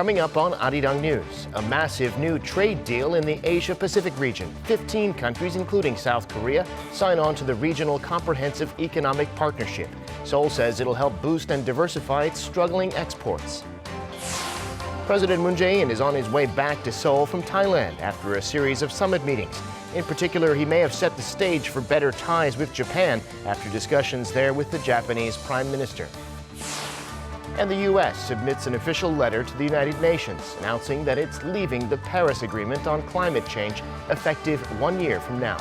Coming up on Arirang News, a massive new trade deal in the Asia-Pacific region. 15 countries, including South Korea, sign on to the Regional Comprehensive Economic Partnership. Seoul says it'll help boost and diversify its struggling exports. President Moon Jae-in is on his way back to Seoul from Thailand after a series of summit meetings. In particular, he may have set the stage for better ties with Japan after discussions there with the Japanese Prime Minister. And the U.S. submits an official letter to the United Nations announcing that it's leaving the Paris Agreement on climate change effective 1 year from now.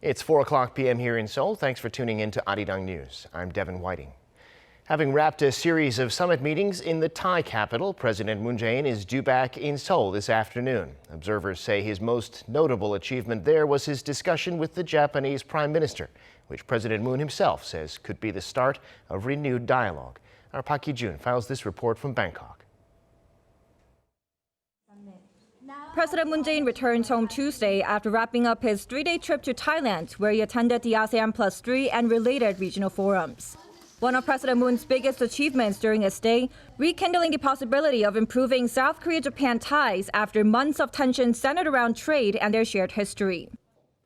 It's 4:00 p.m. here in Seoul. Thanks for tuning in to Arirang News. I'm Devin Whiting. Having wrapped a series of summit meetings in the Thai capital, President Moon Jae-in is due back in Seoul this afternoon. Observers say his most notable achievement there was his discussion with the Japanese Prime Minister, which President Moon himself says could be the start of renewed dialogue. Our Park Ki-jun files this report from Bangkok. President Moon Jae-in returns home Tuesday after wrapping up his three-day trip to Thailand, where he attended the ASEAN +3 and related regional forums. One of President Moon's biggest achievements during his stay, rekindling the possibility of improving South Korea-Japan ties after months of tension centered around trade and their shared history.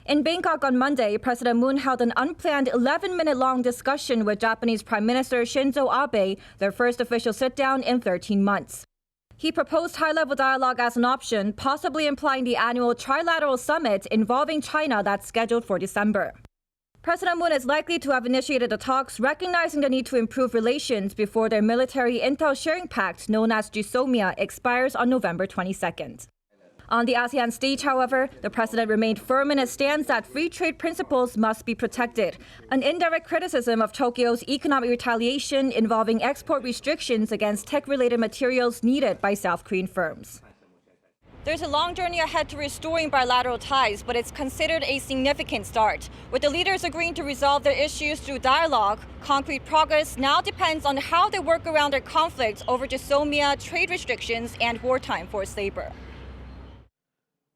In Bangkok on Monday, President Moon held an unplanned 11-minute-long discussion with Japanese Prime Minister Shinzo Abe, their first official sit-down in 13 months. He proposed high-level dialogue as an option, possibly implying the annual trilateral summit involving China that's scheduled for December. President Moon is likely to have initiated the talks, recognizing the need to improve relations before their military intel sharing pact, known as GSOMIA, expires on November 22nd. On the ASEAN stage, however, the president remained firm in his stance that free trade principles must be protected, an indirect criticism of Tokyo's economic retaliation involving export restrictions against tech-related materials needed by South Korean firms. There's a long journey ahead to restoring bilateral ties, but it's considered a significant start. With the leaders agreeing to resolve their issues through dialogue, concrete progress now depends on how they work around their conflict over GSOMIA, trade restrictions, and wartime forced labor.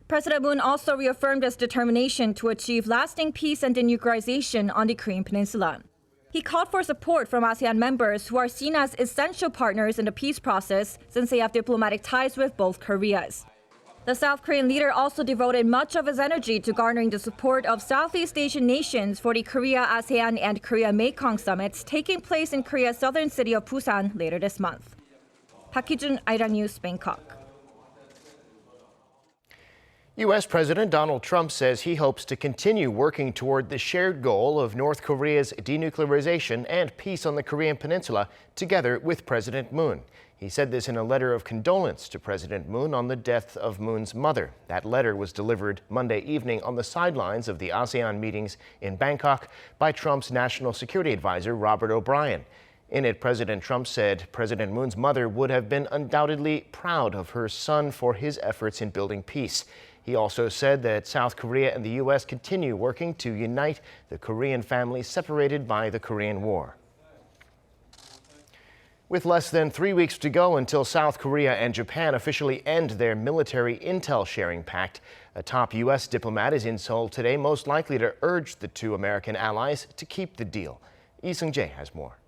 President Moon also reaffirmed his determination to achieve lasting peace and denuclearization on the Korean Peninsula. He called for support from ASEAN members who are seen as essential partners in the peace process since they have diplomatic ties with both Koreas. The South Korean leader also devoted much of his energy to garnering the support of Southeast Asian nations for the Korea-ASEAN and Korea-Mekong summits taking place in Korea's southern city of Busan later this month. Park Ki-jun, Arirang News, Bangkok. U.S. President Donald Trump says he hopes to continue working toward the shared goal of North Korea's denuclearization and peace on the Korean Peninsula together with President Moon. He said this in a letter of condolence to President Moon on the death of Moon's mother. That letter was delivered Monday evening on the sidelines of the ASEAN meetings in Bangkok by Trump's national security advisor, Robert O'Brien. In it, President Trump said President Moon's mother would have been undoubtedly proud of her son for his efforts in building peace. He also said that South Korea and the U.S. continue working to unite the Korean family separated by the Korean War. With less than 3 weeks to go until South Korea and Japan officially end their military intel sharing pact, a top U.S. diplomat is in Seoul today, most likely to urge the two American allies to keep the deal. Lee Seung-jae has more.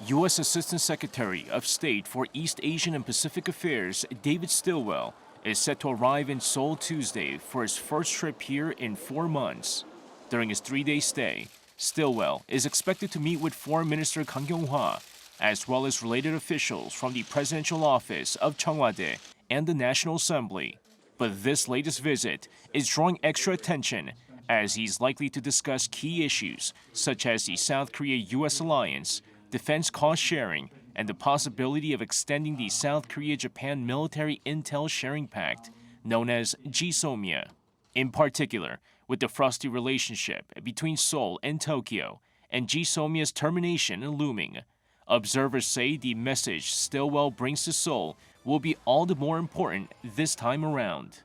U.S. Assistant Secretary of State for East Asian and Pacific Affairs David Stilwell is set to arrive in Seoul Tuesday for his first trip here in 4 months. During his 3-day stay, Stilwell is expected to meet with Foreign Minister Kang Kyung-hwa, as well as related officials from the Presidential Office of Cheongwade and the National Assembly. But this latest visit is drawing extra attention as he's likely to discuss key issues such as the South Korea-U.S. alliance, defense cost sharing, and the possibility of extending the South Korea-Japan military intel sharing pact, known as GSOMIA. In particular, with the frosty relationship between Seoul and Tokyo and GSOMIA's termination looming, observers say the message Stilwell brings to Seoul will be all the more important this time around.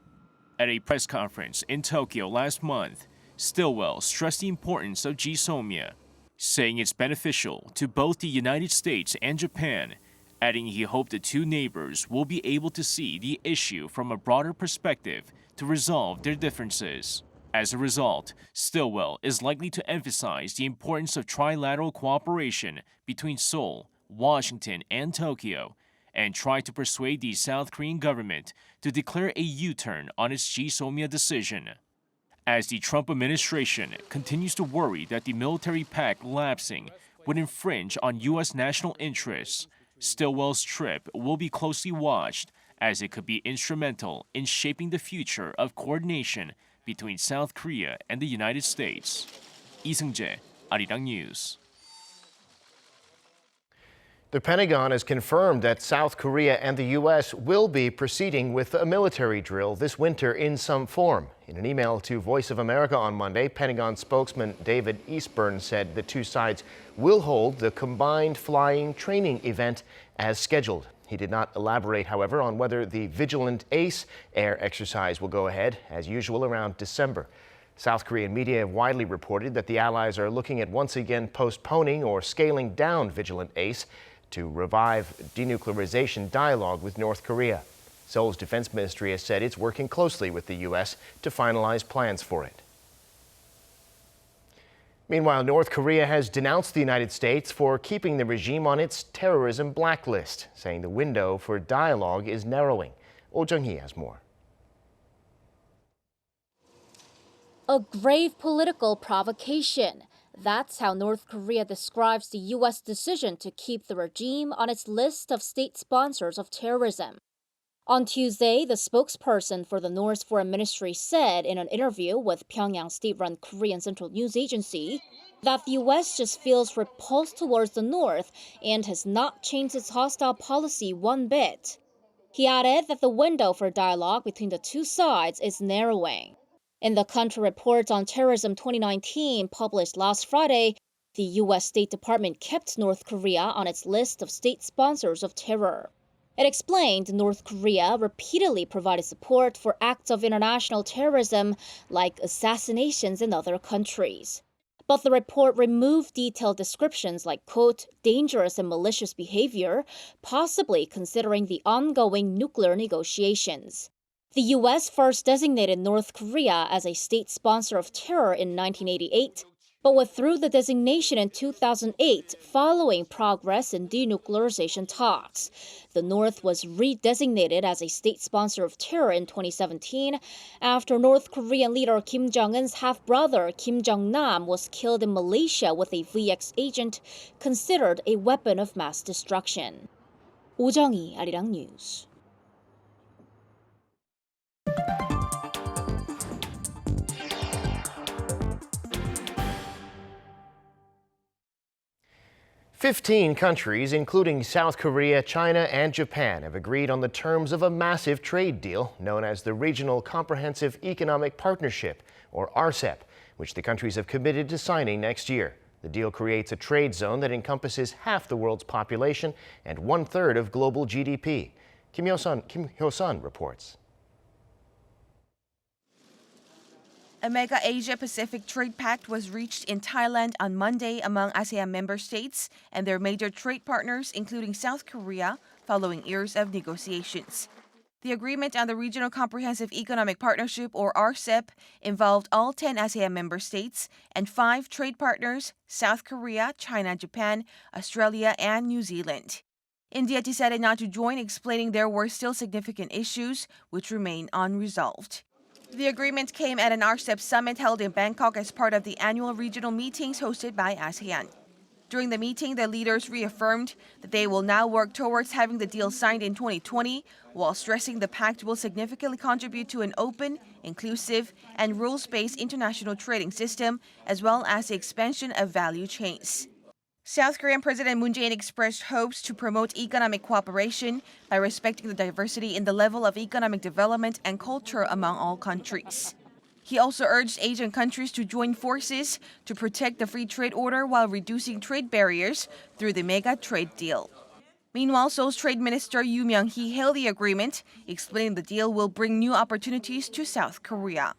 At a press conference in Tokyo last month, Stilwell stressed the importance of GSOMIA, saying it's beneficial to both the United States and Japan, adding he hoped the two neighbors will be able to see the issue from a broader perspective to resolve their differences. As a result, Stilwell is likely to emphasize the importance of trilateral cooperation between Seoul, Washington, and Tokyo, and try to persuade the South Korean government to declare a U-turn on its GSOMIA decision. As the Trump administration continues to worry that the military pact lapsing would infringe on U.S. national interests, Stilwell's trip will be closely watched as it could be instrumental in shaping the future of coordination between South Korea and the United States. Lee Seung-jae, Arirang News. The Pentagon has confirmed that South Korea and the U.S. will be proceeding with a military drill this winter in some form. In an email to Voice of America on Monday, Pentagon spokesman David Eastburn said the two sides will hold the combined flying training event as scheduled. He did not elaborate, however, on whether the Vigilant Ace air exercise will go ahead, as usual, around December. South Korean media have widely reported that the allies are looking at once again postponing or scaling down Vigilant Ace to revive denuclearization dialogue with North Korea. Seoul's defense ministry has said it's working closely with the U.S. to finalize plans for it. Meanwhile, North Korea has denounced the United States for keeping the regime on its terrorism blacklist, saying the window for dialogue is narrowing. Oh Jung-hee has more. A grave political provocation. That's how North Korea describes the U.S. decision to keep the regime on its list of state sponsors of terrorism. On Tuesday, the spokesperson for the North's Foreign Ministry said in an interview with Pyongyang state-run Korean Central News Agency that the U.S. just feels repulsed towards the North and has not changed its hostile policy one bit. He added that the window for dialogue between the two sides is narrowing. In the Country Reports on Terrorism 2019 published last Friday, the U.S. State Department kept North Korea on its list of state sponsors of terror. It explained North Korea repeatedly provided support for acts of international terrorism like assassinations in other countries. But the report removed detailed descriptions like, quote, dangerous and malicious behavior, possibly considering the ongoing nuclear negotiations. The U.S. first designated North Korea as a state sponsor of terror in 1988, but withdrew the designation in 2008 following progress in denuclearization talks. The North was redesignated as a state sponsor of terror in 2017 after North Korean leader Kim Jong-un's half-brother Kim Jong-nam was killed in Malaysia with a VX agent considered a weapon of mass destruction. Oh Jung-hee, Arirang News. "15 countries, including South Korea, China, and Japan, have agreed on the terms of a massive trade deal known as the Regional Comprehensive Economic Partnership, or RCEP, which the countries have committed to signing next year. The deal creates a trade zone that encompasses half the world's population and one-third of global GDP. Kim Hyo-sun reports. A mega Asia-Pacific trade pact was reached in Thailand on Monday among ASEAN member states and their major trade partners, including South Korea, following years of negotiations. The agreement on the Regional Comprehensive Economic Partnership, or RCEP, involved all 10 ASEAN member states and 5 trade partners: South Korea, China, Japan, Australia, and New Zealand. India decided not to join, explaining there were still significant issues which remain unresolved. The agreement came at an RCEP summit held in Bangkok as part of the annual regional meetings hosted by ASEAN. During the meeting, the leaders reaffirmed that they will now work towards having the deal signed in 2020, while stressing the pact will significantly contribute to an open, inclusive, and rules-based international trading system, as well as the expansion of value chains. South Korean President Moon Jae-in expressed hopes to promote economic cooperation by respecting the diversity in the level of economic development and culture among all countries. He also urged Asian countries to join forces to protect the free trade order while reducing trade barriers through the mega trade deal. Meanwhile, Seoul's Trade Minister Yoo Myung-hee hailed the agreement, explaining the deal will bring new opportunities to South Korea.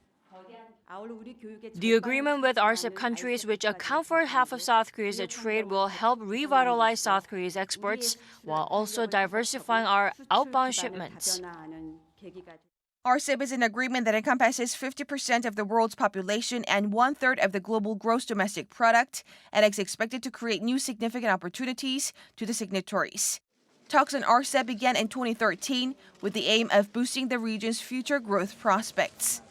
The agreement with RCEP countries, which account for half of South Korea's trade, will help revitalize South Korea's exports while also diversifying our outbound shipments. RCEP is an agreement that encompasses 50% of the world's population and 1/3 of the global gross domestic product, and is expected to create new significant opportunities to the signatories. Talks on RCEP began in 2013 with the aim of boosting the region's future growth prospects.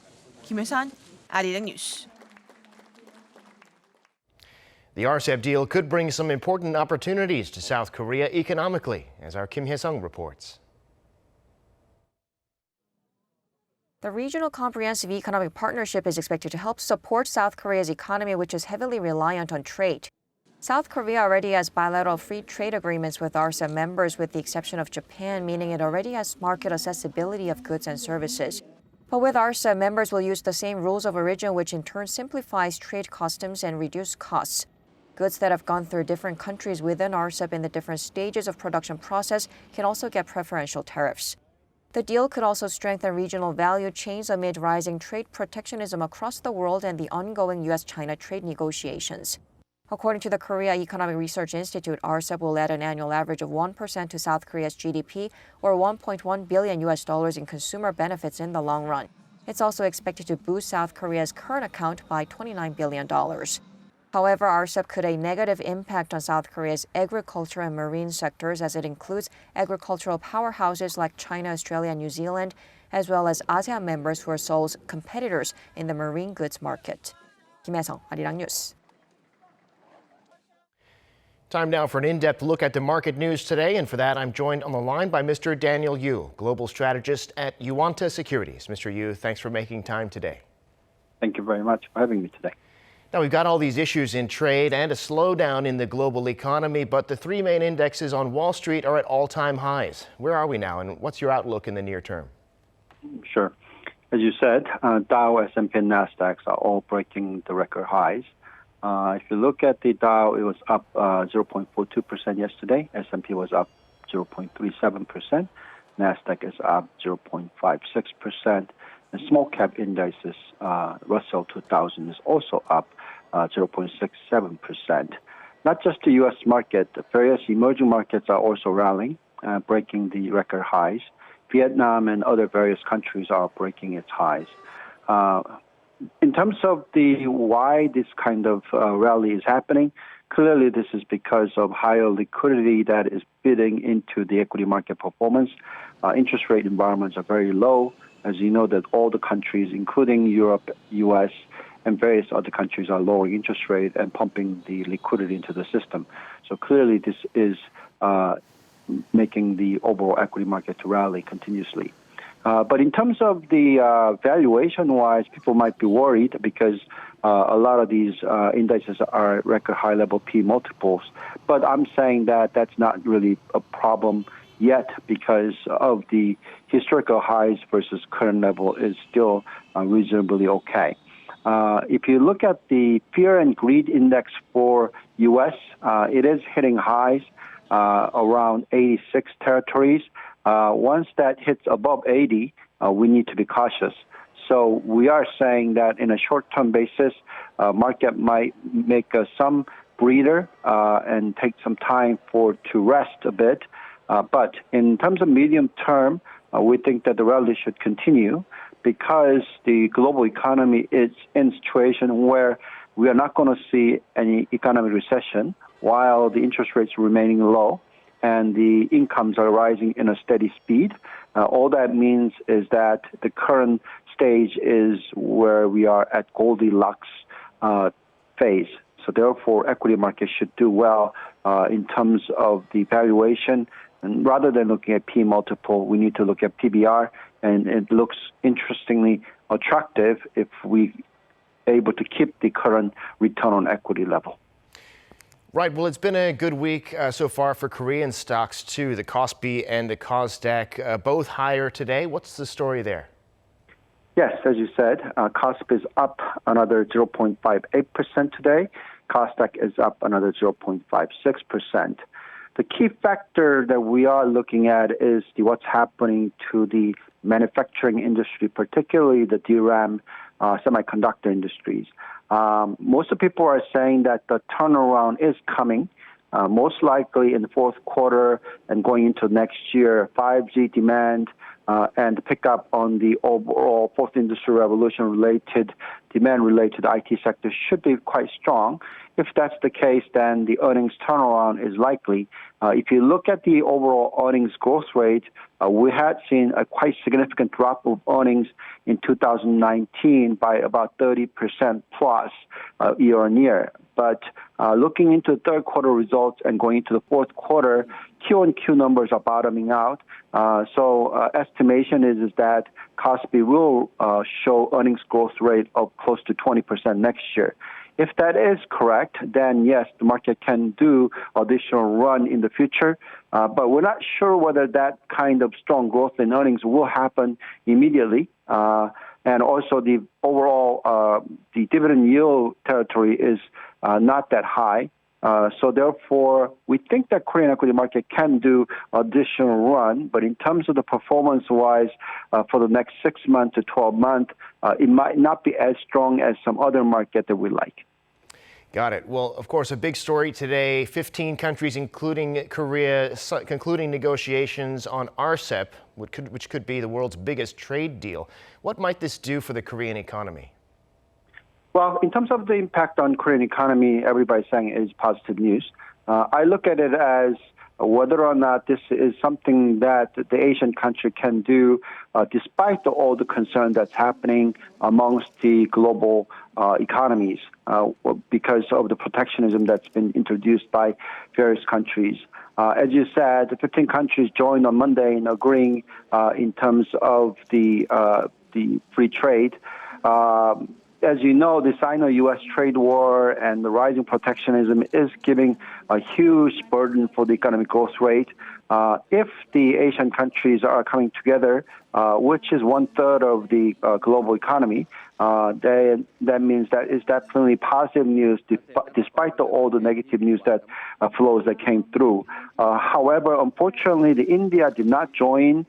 Kim Hye-sun, Arirang News. The RCEP deal could bring some important opportunities to South Korea economically, as our Kim Hye-sung reports. The Regional Comprehensive Economic Partnership is expected to help support South Korea's economy, which is heavily reliant on trade. South Korea already has bilateral free trade agreements with RCEP members, with the exception of Japan, meaning it already has market accessibility of goods and services. But with RCEP, members will use the same rules of origin, which in turn simplifies trade customs and reduce costs. Goods that have gone through different countries within RCEP in the different stages of production process can also get preferential tariffs. The deal could also strengthen regional value chains amid rising trade protectionism across the world and the ongoing U.S.-China trade negotiations. According to the Korea Economic Research Institute, RCEP will add an annual average of 1% to South Korea's GDP, or $1.1 billion in consumer benefits in the long run. It's also expected to boost South Korea's current account by $29 billion. However, RCEP could have a negative impact on South Korea's agriculture and marine sectors, as it includes agricultural powerhouses like China, Australia, and New Zealand, as well as ASEAN members who are Seoul's competitors in the marine goods market. Kim Hye-sung, Arirang News. Time now for an in-depth look at the market news today, and for that I'm joined on the line by Mr. Daniel Yu, global strategist at Yuanta Securities. Mr. Yu, thanks for making time today. Thank you very much for having me today. Now, we've got all these issues in trade and a slowdown in the global economy, but the three main indexes on Wall Street are at all-time highs. Where are we now, and what's your outlook in the near term? Sure. As you said, Dow, S&P, and NASDAQ are all breaking the record highs. If you look at the Dow, it was up 0.42% yesterday. S&P was up 0.37%. NASDAQ is up 0.56%. And small cap indices, Russell 2000 is also up 0.67%. Not just the U.S. market, the various emerging markets are also rallying, breaking the record highs. Vietnam and other various countries are breaking its highs. In terms of the why this kind of rally is happening, clearly this is because of higher liquidity that is bidding into the equity market performance. Interest rate environments are very low. As you know, that all the countries, including Europe, U.S., and various other countries, are lowering interest rate and pumping the liquidity into the system. So clearly this is making the overall equity market to rally continuously. But in terms of the valuation-wise, people might be worried because a lot of these indices are record high-level P multiples. But I'm saying that that's not really a problem yet, because of the historical highs versus current level is still reasonably okay. If you look at the fear and greed index for U.S., it is hitting highs around 86 territories. Once that hits above 80, we need to be cautious. So we are saying that in a short-term basis, market might make some breather and take some time to rest a bit. But in terms of medium term, we think that the rally should continue because the global economy is in a situation where we are not going to see any economic recession while the interest rates are remaining low and the incomes are rising in a steady speed. All that means is that the current stage is where we are at Goldilocks phase. So therefore, equity markets should do well in terms of the valuation. And rather than looking at P multiple, we need to look at PBR, and it looks interestingly attractive if we able to keep the current return on equity level. Right. Well, it's been a good week so far for Korean stocks, too. The KOSPI and the KOSDAQ both higher today. What's the story there? Yes, as you said, KOSPI is up another 0.58% today. KOSDAQ is up another 0.56%. The key factor that we are looking at is what's happening to the manufacturing industry, particularly the DRAM semiconductor industries. Most of the people are saying that the turnaround is coming, most likely in the fourth quarter and going into next year. 5G demand and pick up on the overall fourth industrial revolution-related, demand-related IT sector should be quite strong. If that's the case, then the earnings turnaround is likely. If you look at the overall earnings growth rate, we had seen a quite significant drop of earnings in 2019 by about 30% plus year on year. But looking into the third quarter results and going into the fourth quarter, Q-on-Q numbers are bottoming out. So estimation is that Kospi will show earnings growth rate of close to 20% next year. If that is correct, then yes, the market can do additional run in the future. But we're not sure whether that kind of strong growth in earnings will happen immediately. And also the overall the dividend yield territory is not that high. So therefore, we think that Korean equity market can do additional run, but in terms of the performance-wise for the next 6 months to 12 months, it might not be as strong as some other market that we like. Got it. Well, of course, a big story today, 15 countries, including Korea, concluding negotiations on RCEP, which could be the world's biggest trade deal. What might this do for the Korean economy? Well, in terms of the impact on Korean economy, everybody's saying it is positive news. I look at it as whether or not this is something that the Asian country can do, despite all the concern that's happening amongst the global economies, because of the protectionism that's been introduced by various countries. As you said, the 15 countries joined on Monday in agreeing in terms of the free trade. As you know, the Sino-U.S. trade war and the rising protectionism is giving a huge burden for the economic growth rate. If the Asian countries are coming together, which is 1/3 of the global economy, that means that is definitely positive news, despite all the negative news that flows that came through. However, unfortunately, India did not join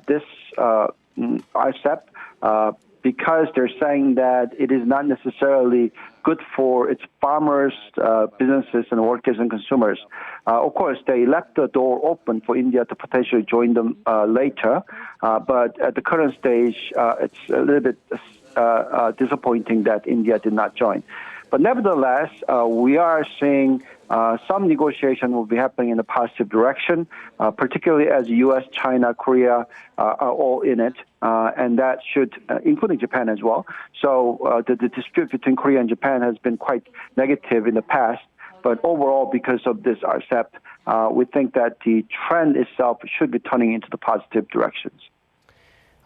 this RCEP. Because they're saying that it is not necessarily good for its farmers, businesses, and workers and consumers. Of course, they left the door open for India to potentially join them later. But at the current stage, it's a little bit disappointing that India did not join. But nevertheless, we are seeing some negotiation will be happening in a positive direction, particularly as U.S., China, Korea are all in it. And that should, including Japan as well. So the dispute between Korea and Japan has been quite negative in the past. But overall, because of this RCEP, we think that the trend itself should be turning into the positive directions.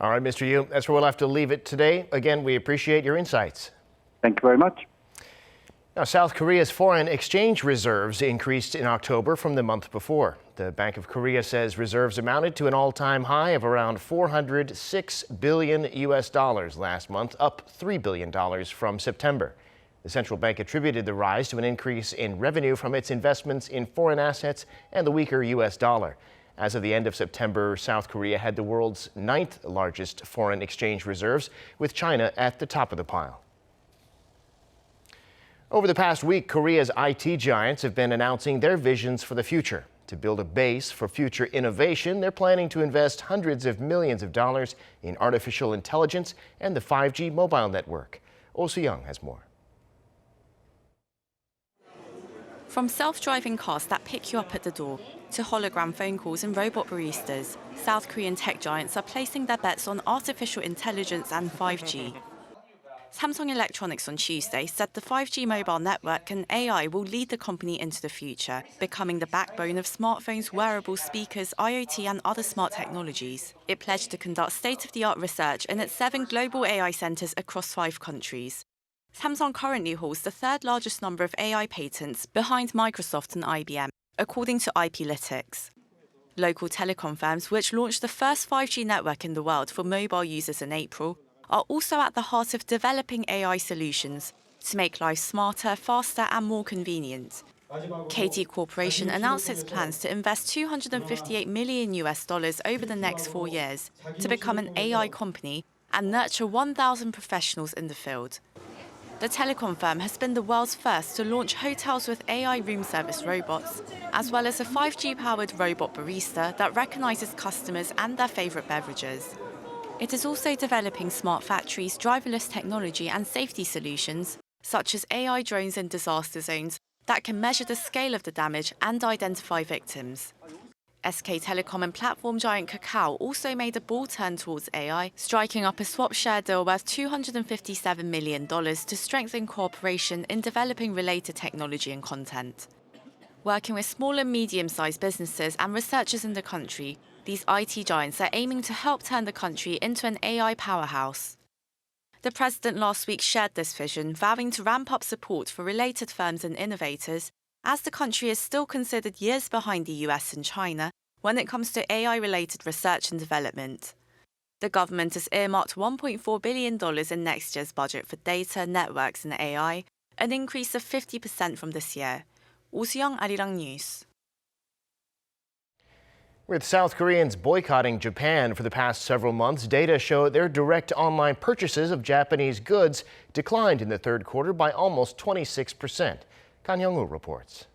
All right, Mr. Yu, that's where we'll have to leave it today. Again, we appreciate your insights. Thank you very much. Now, South Korea's foreign exchange reserves increased in October from the month before. The Bank of Korea says reserves amounted to an all-time high of around $406 billion last month, up $3 billion from September. The central bank attributed the rise to an increase in revenue from its investments in foreign assets and the weaker U.S. dollar. As of the end of September, South Korea had the world's 9th largest foreign exchange reserves, with China at the top of the pile. Over the past week, Korea's IT giants have been announcing their visions for the future. To build a base for future innovation, they're planning to invest hundreds of millions of dollars in artificial intelligence and the 5G mobile network. Oh Soo-young has more. From self-driving cars that pick you up at the door to hologram phone calls and robot baristas, South Korean tech giants are placing their bets on artificial intelligence and 5G. Samsung Electronics on Tuesday said the 5G mobile network and AI will lead the company into the future, becoming the backbone of smartphones, wearables, speakers, IoT and other smart technologies. It pledged to conduct state-of-the-art research in its 7 global AI centers across 5 countries. Samsung currently holds the 3rd largest number of AI patents, behind Microsoft and IBM, according to IPlytics. Local telecom firms, which launched the first 5G network in the world for mobile users in April, are also at the heart of developing AI solutions to make life smarter, faster and more convenient. KT Corporation announced its plans to invest $258 million over the next 4 years to become an AI company and nurture 1,000 professionals in the field. The telecom firm has been the world's first to launch hotels with AI room service robots, as well as a 5G-powered robot barista that recognizes customers and their favorite beverages. It is also developing smart factories, driverless technology and safety solutions, such as AI drones in disaster zones that can measure the scale of the damage and identify victims. SK Telecom and platform giant Kakao also made a bold turn towards AI, striking up a swap share deal worth $257 million to strengthen cooperation in developing related technology and content. Working with small and medium-sized businesses and researchers in the country, these IT giants are aiming to help turn the country into an AI powerhouse. The president last week shared this vision, vowing to ramp up support for related firms and innovators, as the country is still considered years behind the US and China when it comes to AI-related research and development. The government has earmarked $1.4 billion in next year's budget for data, networks and AI, an increase of 50% from this year. 오수영, Arirang News. With South Koreans boycotting Japan for the past several months, data show their direct online purchases of Japanese goods declined in the third quarter by almost 26%. Kan Hyung-woo reports.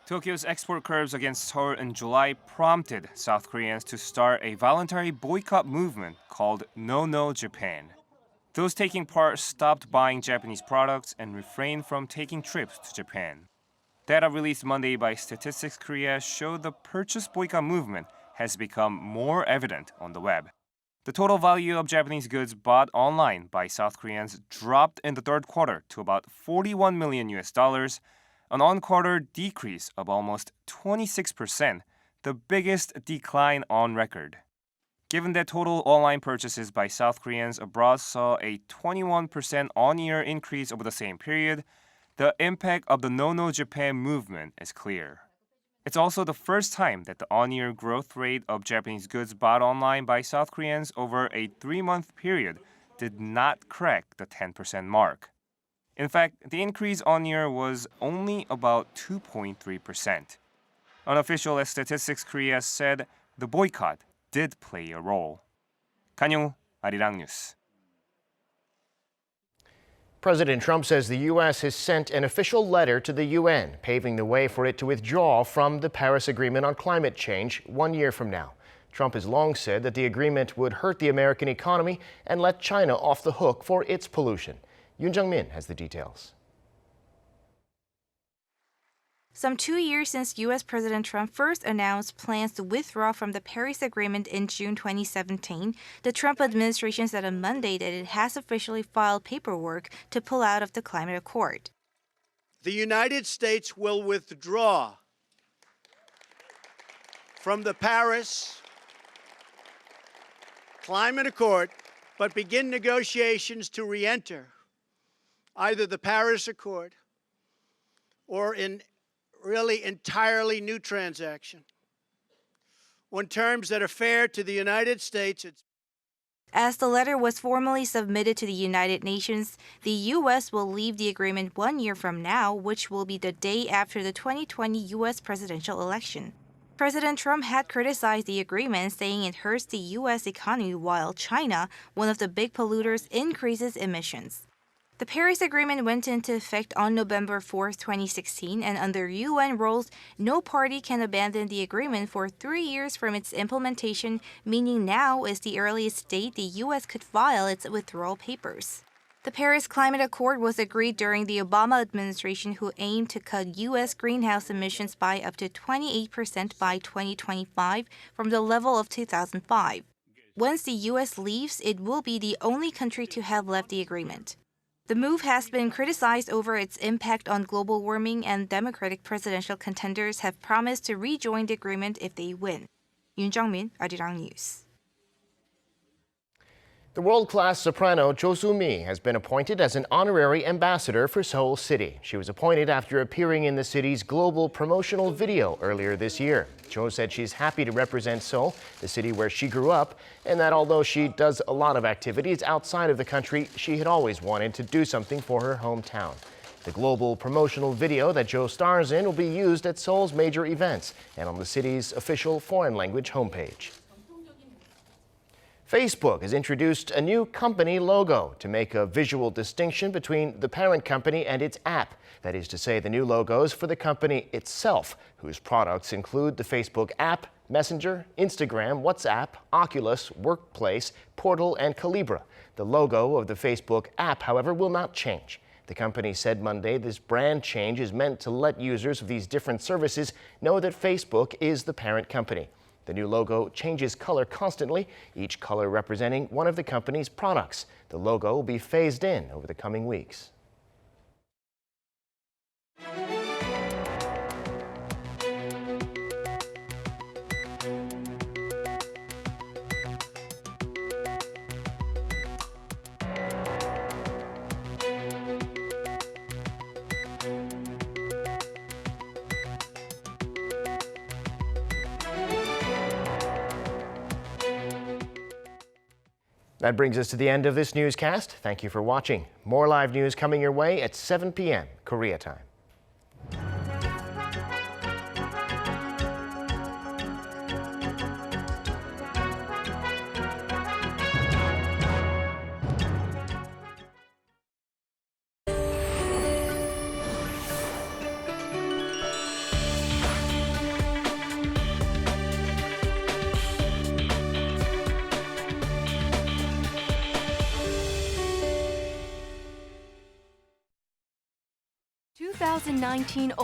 Tokyo's export curbs against Seoul in July prompted South Koreans to start a voluntary boycott movement called No Japan. Those taking part stopped buying Japanese products and refrained from taking trips to Japan. Data released Monday by Statistics Korea show the purchase boycott movement has become more evident on the web. The total value of Japanese goods bought online by South Koreans dropped in the third quarter to about $41 million, an on-quarter decrease of almost 26%, the biggest decline on record. Given that total online purchases by South Koreans abroad saw a 21% on-year increase over the same period, the impact of the No Japan movement is clear. It's also the first time that the on-year growth rate of Japanese goods bought online by South Koreans over a 3-month period did not crack the 10% mark. In fact, the increase on-year was only about 2.3%. Unofficial Statistics Korea said the boycott did play a role. Kan Hyung-woo, Arirang News. President Trump says the U.S. has sent an official letter to the UN, paving the way for it to withdraw from the Paris Agreement on climate change 1 year from now. Trump has long said that the agreement would hurt the American economy and let China off the hook for its pollution. Yoon Jung-min has the details. Some 2 years since U.S. President Trump first announced plans to withdraw from the Paris Agreement in June 2017, the Trump administration said on Monday that it has officially filed paperwork to pull out of the climate accord. The United States will withdraw from the Paris Climate Accord, but begin negotiations to re-enter either the Paris Accord or in really entirely new transaction on terms that are fair to the United States. As the letter was formally submitted to the United Nations, the U.S. will leave the agreement 1 year from now, which will be the day after the 2020 U.S. presidential election. President Trump had criticized the agreement, saying it hurts the U.S. economy while China, one of the big polluters, increases emissions. The Paris Agreement went into effect on November 4, 2016, and under UN rules, no party can abandon the agreement for 3 years from its implementation, meaning now is the earliest date the U.S. could file its withdrawal papers. The Paris Climate Accord was agreed during the Obama administration, who aimed to cut U.S. greenhouse emissions by up to 28% by 2025 from the level of 2005. Once the U.S. leaves, it will be the only country to have left the agreement. The move has been criticized over its impact on global warming, and Democratic presidential contenders have promised to rejoin the agreement if they win. Yoon Jung-min, Arirang News. The world-class soprano Sumi has been appointed as an honorary ambassador for Seoul City. She was appointed after appearing in the city's global promotional video earlier this year. Jo said she's happy to represent Seoul, the city where she grew up, and that although she does a lot of activities outside of the country, she had always wanted to do something for her hometown. The global promotional video that Jo stars in will be used at Seoul's major events and on the city's official foreign language homepage. Facebook has introduced a new company logo to make a visual distinction between the parent company and its app. That is to say, the new logos for the company itself, whose products include the Facebook app, Messenger, Instagram, WhatsApp, Oculus, Workplace, Portal, and Calibra. The logo of the Facebook app, however, will not change. The company said Monday this brand change is meant to let users of these different services know that Facebook is the parent company. The new logo changes color constantly, each color representing one of the company's products. The logo will be phased in over the coming weeks. That brings us to the end of this newscast. Thank you for watching. More live news coming your way at 7 p.m. Korea time. '19